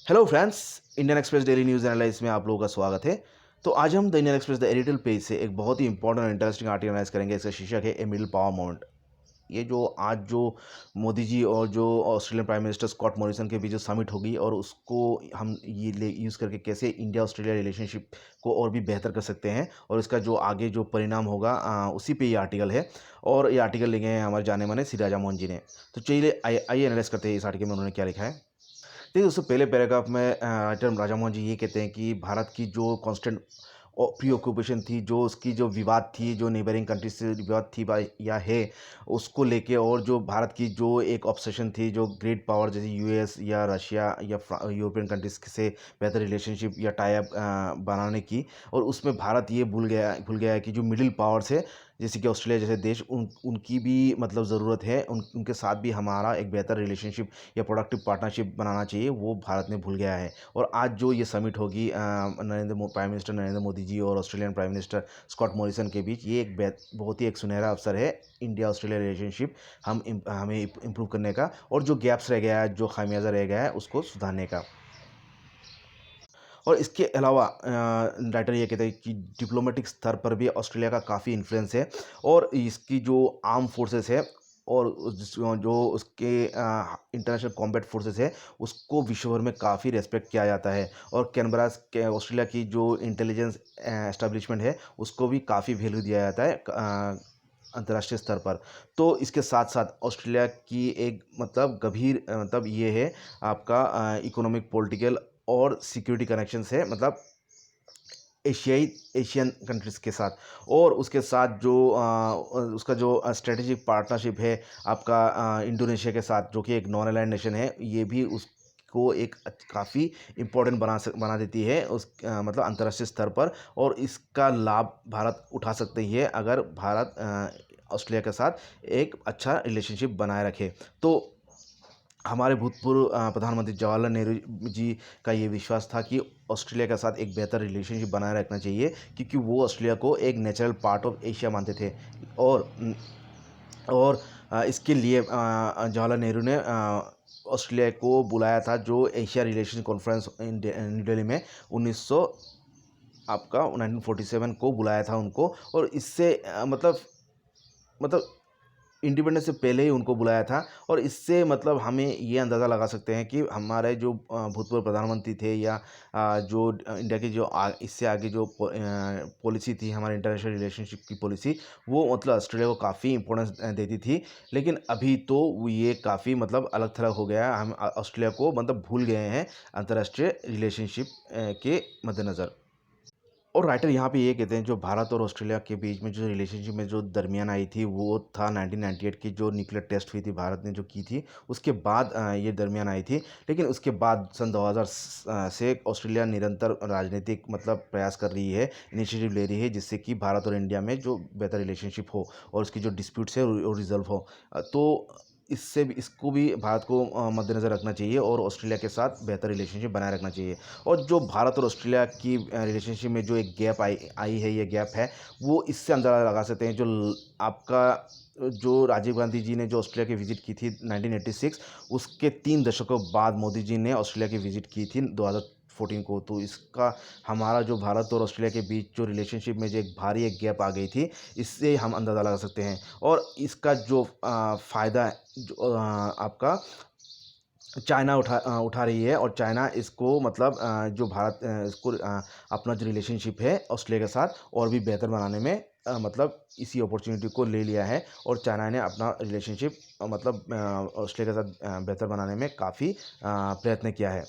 Hello friends, Indian express daily news analyse में आप लोगों का स्वागत है। तो आज हम the Indian express the editorial page से एक बहुत ही इंपॉर्टेंट और इंटरेस्टिंग आर्टिकल एनालाइज करेंगे। इसका शीर्षक है ए मिडिल पावर मोमेंट। ये जो आज जो मोदी जी और जो Australian prime minister Scott Morrison के बीच जो समिट होगी और उसको हम ये ले यूज़ करके कैसे इंडिया ऑस्ट्रेलिया रिलेशनशिप को और भी बेहतर कर सकते हैं और इसका जो आगे जो परिणाम होगा उसी पे ये आर्टिकल है। और ये आर्टिकल लिखे हैं हमारे जाने माने श्री राजा मोहन जी ने। तो चलिए आइए एनालाइज करते हैं इस आर्टिकल में उन्होंने क्या लिखा है। देखिए, उससे पहले पैराग्राफ में राइटर राजा मोहन जी ये कहते हैं कि भारत की जो कांस्टेंट प्रीऑक्यूपेशन थी, जो उसकी जो विवाद थी, जो नेबरिंग कंट्रीज से विवाद थी या है, उसको लेके, और जो भारत की जो एक ऑब्सेशन थी, जो ग्रेट पावर जैसे यूएस या रशिया या यूरोपियन कंट्रीज से बेहतर रिलेशनशिप या टाई अप बनाने की। और उसमें भारत ये भूल गया है कि जो मिडिल पावर्स है, जैसे कि ऑस्ट्रेलिया जैसे देश, उनकी भी मतलब ज़रूरत है, उनके साथ भी हमारा एक बेहतर रिलेशनशिप या प्रोडक्टिव पार्टनरशिप बनाना चाहिए, वो भारत ने भूल गया है। और आज जो ये समिट होगी प्राइम मिनिस्टर नरेंद्र मोदी जी और Australian prime minister Scott Morrison के बीच, ये एक बहुत ही एक सुनहरा अवसर है इंडिया ऑस्ट्रेलिया रिलेशनशिप हमें इम्प्रूव करने का, और जो गैप्स रह गया है, जो खामियाजा रह गया है, उसको सुधारने का। और इसके अलावा राइटर ये कहते हैं कि डिप्लोमेटिक स्तर पर भी ऑस्ट्रेलिया का काफ़ी इन्फ्लुएंस है, और इसकी जो आर्म फोर्सेस है और जो उसके इंटरनेशनल कॉम्बैट फोर्सेस है, उसको विश्व भर में काफ़ी रेस्पेक्ट किया जाता है। और कैनबरा के ऑस्ट्रेलिया की जो इंटेलिजेंस एस्टेब्लिशमेंट है, उसको भी काफ़ी वैल्यू दिया जाता है अंतर्राष्ट्रीय स्तर पर। तो इसके साथ साथ ऑस्ट्रेलिया की एक मतलब गंभीर मतलब ये है आपका इकोनॉमिक, पॉलिटिकल और सिक्योरिटी कनेक्शंस है, मतलब एशियन कंट्रीज़ के साथ। और उसके साथ जो उसका जो स्ट्रेटेजिक पार्टनरशिप है आपका इंडोनेशिया के साथ, जो कि एक नॉन अलाइंड नेशन है, ये भी उसको एक काफ़ी इम्पोर्टेंट बना देती है मतलब अंतर्राष्ट्रीय स्तर पर। और इसका लाभ भारत उठा सकते ही है अगर भारत ऑस्ट्रेलिया के साथ एक अच्छा रिलेशनशिप बनाए रखे। तो हमारे भूतपूर्व प्रधानमंत्री जवाहरलाल नेहरू जी का ये विश्वास था कि ऑस्ट्रेलिया के साथ एक बेहतर रिलेशनशिप बनाए रखना चाहिए, क्योंकि वो ऑस्ट्रेलिया को एक नेचुरल पार्ट ऑफ एशिया मानते थे। और इसके लिए जवाहरलाल नेहरू ने ऑस्ट्रेलिया को बुलाया था, जो Asia relation conference new Delhi में 1900 आपका 1947 को बुलाया था उनको। और इससे मतलब इंडिपेंडेंस से पहले ही उनको बुलाया था। और इससे मतलब हमें ये अंदाज़ा लगा सकते हैं कि हमारे जो भूतपूर्व प्रधानमंत्री थे या जो इंडिया की जो इससे आगे जो पॉलिसी थी, हमारे इंटरनेशनल रिलेशनशिप की पॉलिसी, वो मतलब ऑस्ट्रेलिया को काफ़ी इंपॉर्टेंस देती थी। लेकिन अभी तो ये काफ़ी मतलब अलग थलग हो गया है, हम ऑस्ट्रेलिया को मतलब भूल गए हैं अंतर्राष्ट्रीय रिलेशनशिप के मद्देनज़र। और राइटर यहाँ पे ये कहते हैं, जो भारत और ऑस्ट्रेलिया के बीच में जो रिलेशनशिप में जो दरमियान आई थी, वो था 1998 की जो न्यूक्लियर टेस्ट हुई थी, भारत ने जो की थी, उसके बाद ये दरमियान आई थी। लेकिन उसके बाद सन 2000 से ऑस्ट्रेलिया निरंतर राजनीतिक मतलब प्रयास कर रही है, इनिशिएटिव ले रही है, जिससे कि भारत और इंडिया में जो बेहतर रिलेशनशिप हो और उसकी जो डिस्प्यूट्स है वो रिजल्व हो। तो इससे भी इसको भी भारत को मद्देनज़र रखना चाहिए और ऑस्ट्रेलिया के साथ बेहतर रिलेशनशिप बनाए रखना चाहिए। और जो भारत और ऑस्ट्रेलिया की रिलेशनशिप में जो एक गैप आई आई है, ये गैप है, वो इससे अंदाज़ा लगा सकते हैं। आपका जो राजीव गांधी जी ने जो ऑस्ट्रेलिया की विज़िट की थी 1986, उसके 3 दशकों बाद मोदी जी ने ऑस्ट्रेलिया की विज़िट की थी 2014 को। तो इसका हमारा जो भारत और ऑस्ट्रेलिया के बीच जो रिलेशनशिप में जो एक भारी एक गैप आ गई थी, इससे हम अंदाज़ा लगा सकते हैं। और इसका जो फ़ायदा है, जो आपका चाइना उठा रही है, और चाइना इसको मतलब जो भारत इसको अपना जो रिलेशनशिप है ऑस्ट्रेलिया के साथ और भी बेहतर बनाने में मतलब इसी अपॉर्चुनिटी को ले लिया है। और चाइना ने अपना रिलेशनशिप मतलब ऑस्ट्रेलिया के साथ बेहतर बनाने में काफ़ी प्रयत्न किया है।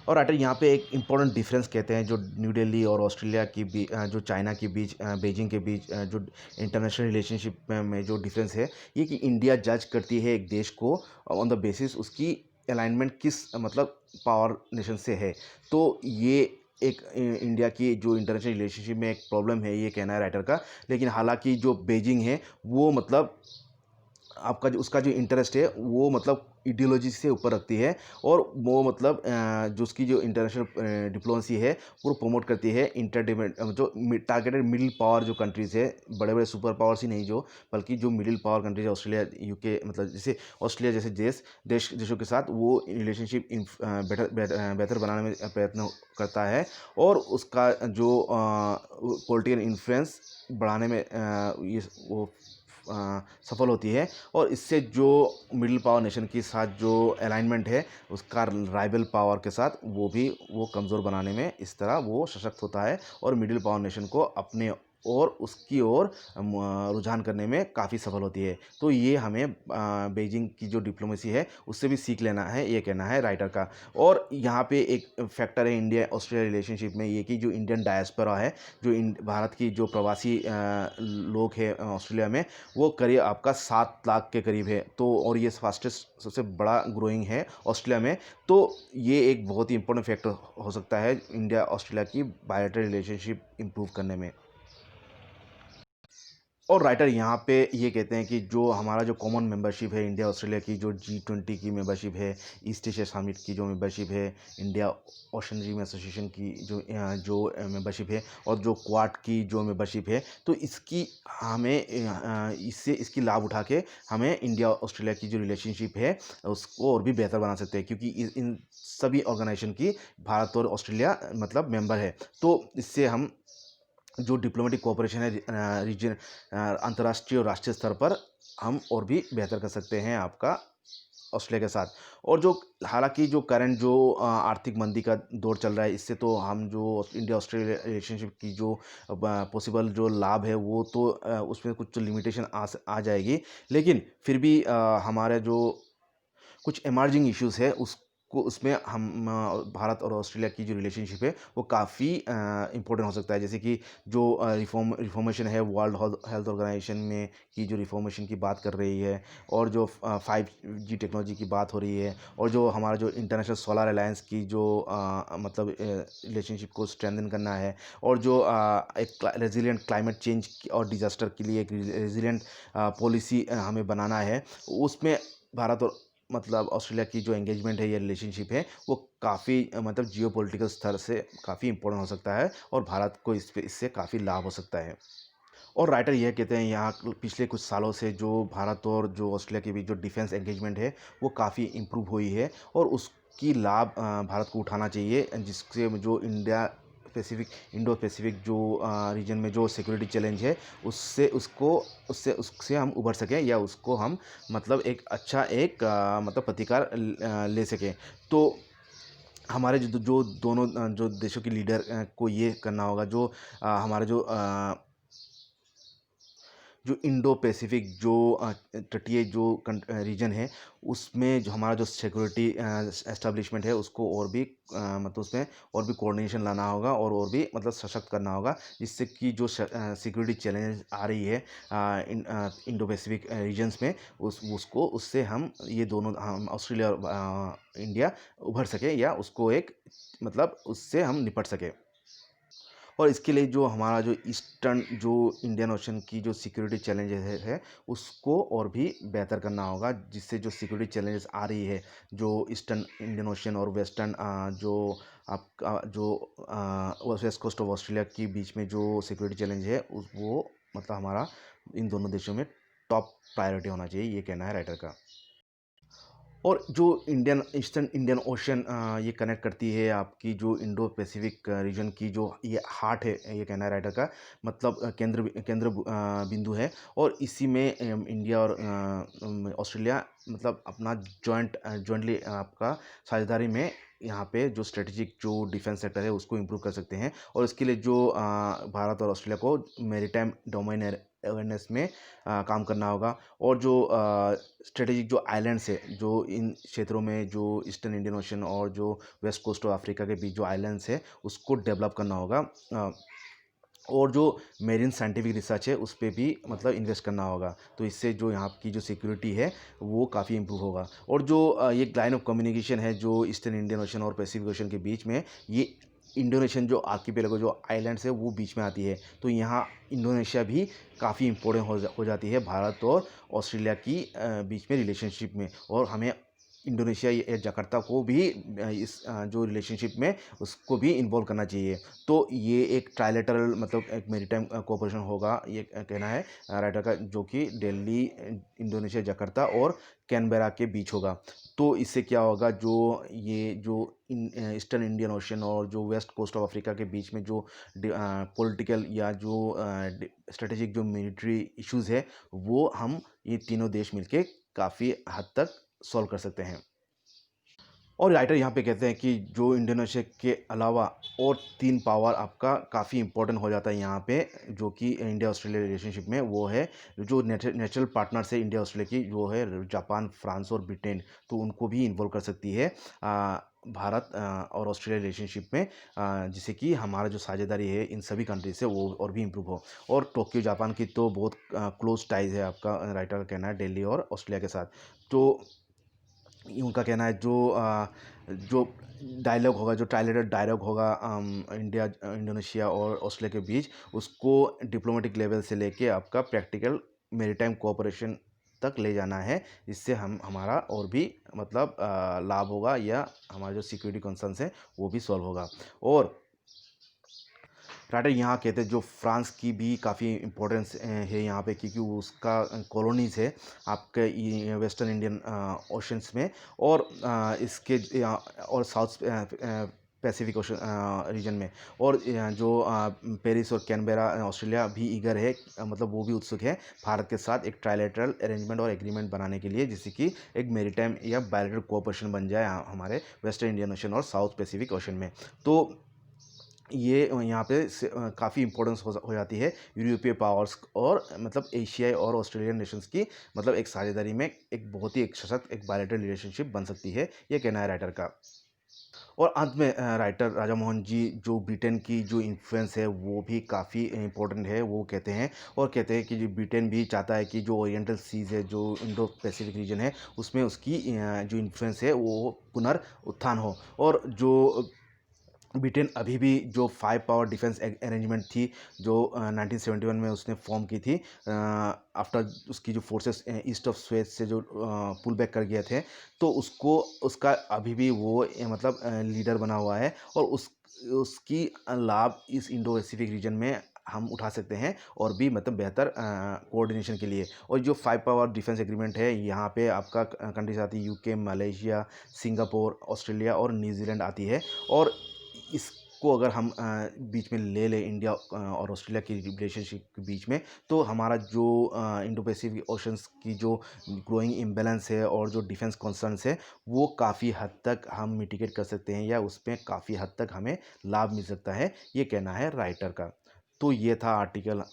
और राइटर यहाँ पे एक इम्पॉर्टेंट डिफरेंस कहते हैं, जो न्यू दिल्ली और ऑस्ट्रेलिया की जो चाइना के बीच बीजिंग के बीच जो इंटरनेशनल रिलेशनशिप में जो डिफरेंस है, ये कि इंडिया जज करती है एक देश को ऑन द बेसिस उसकी अलाइनमेंट किस मतलब पावर नेशन से है। तो ये एक इंडिया की जो इंटरनेशनल रिलेशनशिप में एक प्रॉब्लम है, ये कहना है राइटर का। लेकिन हालांकि जो बीजिंग है, वो मतलब आपका जो उसका जो इंटरेस्ट है वो मतलब इडियोलॉजी से ऊपर रखती है, और वो मतलब जो उसकी जो इंटरनेशनल डिप्लोमेसी है वो प्रमोट करती है इंटरडिपेंड जो टारगेटेड मिडिल पावर जो कंट्रीज़ है, बड़े बड़े सुपर पावर्स ही नहीं जो, बल्कि जो मिडिल पावर कंट्रीज है ऑस्ट्रेलिया यूके, मतलब जैसे ऑस्ट्रेलिया जैसे देशों के साथ वो रिलेशनशिप बेहतर बनाने में प्रयत्न करता है, और उसका जो पॉलिटिकल इन्फ्लुएंस बढ़ाने में ये वो सफल होती है, और इससे जो मिडिल पावर नेशन के साथ जो अलाइनमेंट है उसका राइवल पावर के साथ वो कमज़ोर बनाने में इस तरह वो सशक्त होता है, और मिडिल पावर नेशन को अपने और उसकी ओर रुझान करने में काफ़ी सफल होती है। तो ये हमें बीजिंग की जो डिप्लोमेसी है उससे भी सीख लेना है, ये कहना है राइटर का। और यहाँ पे एक फैक्टर है इंडिया ऑस्ट्रेलिया रिलेशनशिप में ये कि जो इंडियन डायस्पोरा है, जो भारत की जो प्रवासी लोग हैं ऑस्ट्रेलिया में, वो करीब आपका 7 लाख के करीब है। तो और ये फास्टेस्ट सबसे बड़ा ग्रोइंग है ऑस्ट्रेलिया में। तो ये एक बहुत ही इंपॉर्टेंट फैक्टर हो सकता है इंडिया ऑस्ट्रेलिया की बायलैटरल रिलेशनशिप इंप्रूव करने में। और राइटर यहाँ पे ये कहते हैं कि जो हमारा जो कॉमन मेंबरशिप है इंडिया ऑस्ट्रेलिया की, जो G20 की मेंबरशिप है, ईस्ट एशिया समिट की जो मेंबरशिप है, इंडिया ओशन रिम एसोसिएशन की जो मेंबरशिप है, और जो क्वाड की जो मेंबरशिप है, तो इसकी हमें इससे इसकी लाभ उठा के हमें इंडिया ऑस्ट्रेलिया की जो रिलेशनशिप है उसको और भी बेहतर बना सकते हैं, क्योंकि इन सभी ऑर्गेनाइजेशन की भारत और ऑस्ट्रेलिया मतलब मेंबर है। तो इससे हम जो डिप्लोमेटिक कोऑपरेशन है रीजन अंतर्राष्ट्रीय और राष्ट्रीय स्तर पर हम और भी बेहतर कर सकते हैं आपका ऑस्ट्रेलिया के साथ। और जो हालांकि जो करंट जो आर्थिक मंदी का दौर चल रहा है, इससे तो हम जो इंडिया ऑस्ट्रेलिया रिलेशनशिप की जो पॉसिबल जो लाभ है वो तो उसमें कुछ तो लिमिटेशन आ जाएगी, लेकिन फिर भी हमारे जो कुछ इमर्जिंग इश्यूज़ है उसको उसमें हम भारत और ऑस्ट्रेलिया की जो रिलेशनशिप है वो काफ़ी इम्पोर्टेंट हो सकता है। जैसे कि जो रिफॉर्मेशन है वर्ल्ड हेल्थ ऑर्गेनाइजेशन में की जो रिफॉर्मेशन की बात कर रही है, और जो 5G टेक्नोलॉजी की बात हो रही है, और जो हमारा जो इंटरनेशनल सोलर अलायंस की जो मतलब रिलेशनशिप को स्ट्रेंथन करना है, और जो एक रेजिलिएंट क्लाइमेट चेंज और डिज़ास्टर के लिए एक रेजिलिएंट पॉलिसी हमें बनाना है, उसमें भारत और मतलब ऑस्ट्रेलिया की जो एंगेजमेंट है, ये रिलेशनशिप है, वो काफ़ी मतलब जियोपॉलिटिकल स्तर से काफ़ी इंपॉर्टेंट हो सकता है, और भारत को इससे काफ़ी लाभ हो सकता है। और राइटर यह कहते हैं यहाँ पिछले कुछ सालों से जो भारत और जो ऑस्ट्रेलिया के बीच जो डिफेंस एंगेजमेंट है वो काफ़ी इम्प्रूव हुई है, और उसकी लाभ भारत को उठाना चाहिए, जिससे जो इंडो पैसिफिक जो रीजन में जो सिक्योरिटी चैलेंज है उससे हम उभर सकें, या उसको हम मतलब एक अच्छा एक मतलब प्रतिकार ले सकें। तो हमारे जो दोनों जो देशों की लीडर को ये करना होगा, जो हमारा जो इंडो पैसिफिक जो तटीय जो रीजन है, उसमें जो हमारा जो सिक्योरिटी एस्टेब्लिशमेंट है उसको और भी मतलब उसमें और भी कोऑर्डिनेशन लाना होगा, और भी मतलब सशक्त करना होगा, जिससे कि जो सिक्योरिटी चैलेंज आ रही है इंडो पैसिफिक रीजन्स में उसको उससे ये दोनों हम ऑस्ट्रेलिया और इंडिया उभर सके, या उसको एक मतलब उससे हम निपट सके। और इसके लिए जो हमारा जो ईस्टर्न जो इंडियन ओशन की जो सिक्योरिटी चैलेंजेस है उसको और भी बेहतर करना होगा, जिससे जो सिक्योरिटी चैलेंजेस आ रही है जो ईस्टर्न इंडियन ओशन और वेस्टर्न जो आपका जो वेस्ट कोस्ट ऑफ ऑस्ट्रेलिया के बीच में जो सिक्योरिटी चैलेंज है वो मतलब हमारा इन दोनों देशों में टॉप प्रायोरिटी होना चाहिए, ये कहना है राइटर का। और जो इंडियन ईस्टर्न इंडियन ओशन ये कनेक्ट करती है आपकी जो इंडो पैसिफिक रीजन की जो ये हार्ट है, ये कहना है राइटर का, मतलब केंद्र बिंदु है, और इसी में इंडिया और ऑस्ट्रेलिया मतलब अपना जॉइंटली आपका साझेदारी में यहाँ पे जो स्ट्रेटेजिक जो डिफेंस सेक्टर है उसको इम्प्रूव कर सकते हैं, और इसके लिए जो भारत और ऑस्ट्रेलिया को मैरीटाइम डोमेन अवेयरनेस में काम करना होगा, और जो स्ट्रेटेजिक जो आइलैंड्स है जो इन क्षेत्रों में जो ईस्टर्न इंडियन ओशन और जो वेस्ट कोस्ट ऑफ अफ्रीका के बीच जो आइलैंड्स है उसको डेवलप करना होगा, और जो मेरीन साइंटिफिक रिसर्च है उस पे भी मतलब इन्वेस्ट करना होगा। तो इससे जो यहाँ की जो सिक्योरिटी है वो काफ़ी इम्प्रूव होगा, और जो ये लाइन ऑफ कम्युनिकेशन है जो ईस्टर्न इंडियन ओशन और पैसिफिक ओशन के बीच में, ये इंडोनेशियन जो आर्किपेलागो जो आइलैंड्स है वो बीच में आती है। तो यहाँ इंडोनेशिया भी काफ़ी इम्पोर्टेंट हो जाती है भारत और ऑस्ट्रेलिया की बीच में रिलेशनशिप में। और हमें इंडोनेशिया या जकार्ता को भी इस जो रिलेशनशिप में उसको भी इन्वॉल्व करना चाहिए। तो ये एक ट्राइलेटरल मतलब एक मैरीटाइम कोऑपरेशन होगा, ये कहना है राइटर का, जो कि दिल्ली, इंडोनेशिया, जकार्ता और कैनबेरा के बीच होगा। तो इससे क्या होगा, जो ईस्टर्न इंडियन ओशन और जो वेस्ट कोस्ट ऑफ अफ्रीका के बीच में जो पॉलिटिकल या जो स्ट्रेटेजिक जो मिलिट्री इश्यूज़ है, वो हम ये तीनों देश मिलके काफ़ी हद तक सॉल्व कर सकते हैं। और राइटर यहाँ पे कहते हैं कि जो इंडोनेशिया के अलावा और 3 पावर आपका काफ़ी इंपॉर्टेंट हो जाता है यहाँ पे, जो कि इंडिया ऑस्ट्रेलिया रिलेशनशिप में, वो है जो नेचुरल पार्टनर्स है इंडिया ऑस्ट्रेलिया की, जो है जापान, फ्रांस और ब्रिटेन। तो उनको भी इन्वॉल्व कर सकती है भारत और ऑस्ट्रेलिया रिलेशनशिप में, जिससे कि हमारा जो साझेदारी है इन सभी कंट्रीज से वो और भी इम्प्रूव हो। और टोक्यो जापान की तो बहुत क्लोज टाइज है आपका, राइटर का कहना है, दिल्ली और ऑस्ट्रेलिया के साथ। तो उनका कहना है जो डायलॉग होगा, जो ट्राइलेटरल डायलॉग होगा इंडोनेशिया और ऑस्ट्रेलिया के बीच, उसको डिप्लोमेटिक लेवल से लेके आपका प्रैक्टिकल मेरीटाइम कोऑपरेशन तक ले जाना है। इससे हमारा और भी मतलब लाभ होगा, या हमारे जो सिक्योरिटी कंसर्न्स हैं वो भी सॉल्व होगा। और राइटर यहाँ कहते हैं जो फ्रांस की भी काफ़ी इम्पोर्टेंस है यहाँ पे, क्योंकि उसका कॉलोनीज़ है आपके वेस्टर्न इंडियन ओशंस में, और इसके और साउथ पैसिफिक ओशन रीजन में। और जो पेरिस और कैनबेरा ऑस्ट्रेलिया भी ईगर है, मतलब वो भी उत्सुक है भारत के साथ एक ट्राइलेटरल अरेंजमेंट और एग्रीमेंट बनाने के लिए, जिससे कि एक मैरीटाइम या बायलैटरल कोऑपरेशन बन जाए हमारे वेस्टर्न इंडियन ओशन और साउथ पैसिफिक ओशन में। तो ये यहाँ पे काफ़ी इंपॉर्टेंस हो जाती है यूरोपीय पावर्स और मतलब एशियाई और ऑस्ट्रेलियन नेशंस की, मतलब एक साझेदारी में एक बहुत ही एक सशक्त एक बायलैटरल रिलेशनशिप बन सकती है, ये कहना है राइटर का। और अंत में राइटर राजा मोहन जी जो ब्रिटेन की जो इन्फ्लुएंस है वो भी काफ़ी इम्पोर्टेंट है, वो कहते हैं। और कहते हैं कि जो ब्रिटेन भी चाहता है कि जो ओरिएंटल सीज़ है, जो इंडो पैसिफिक रीजन है, उसमें उसकी जो इन्फ्लुएंस है वो पुनरुत्थान हो। और जो ब्रिटेन अभी भी जो 5 पावर डिफेंस अरेंजमेंट थी, जो 1971 में उसने फॉर्म की थी, आफ्टर उसकी जो फोर्सेस ईस्ट ऑफ सुएज से जो पुल बैक कर गए थे, तो उसका अभी भी वो मतलब लीडर बना हुआ है। और उसकी लाभ इस इंडो पैसिफिक रीजन में हम उठा सकते हैं, और भी मतलब बेहतर कोऑर्डिनेशन के लिए। और जो 5 पावर डिफेंस एग्रीमेंट है, यहाँ पे आपका कंट्रीज आती है यूके, मलेशिया, सिंगापुर, ऑस्ट्रेलिया और न्यूजीलैंड आती है। और इसको अगर हम बीच में ले लें इंडिया और ऑस्ट्रेलिया की रिलेशनशिप के बीच में, तो हमारा जो इंडो पैसिफिक ओशंस की जो ग्रोइंग इम्बैलेंस है और जो डिफेंस कंसर्न्स है, वो काफ़ी हद तक हम मिटिगेट कर सकते हैं, या उसमें काफ़ी हद तक हमें लाभ मिल सकता है, ये कहना है राइटर का। तो ये था article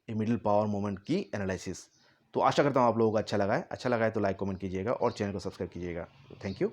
a middle power moment की एनालिसिस। तो आशा करता हूँ आप लोगों को अच्छा लगा है। अच्छा लगा है तो लाइक कमेंट कीजिएगा और चैनल को सब्सक्राइब कीजिएगा। Thank you.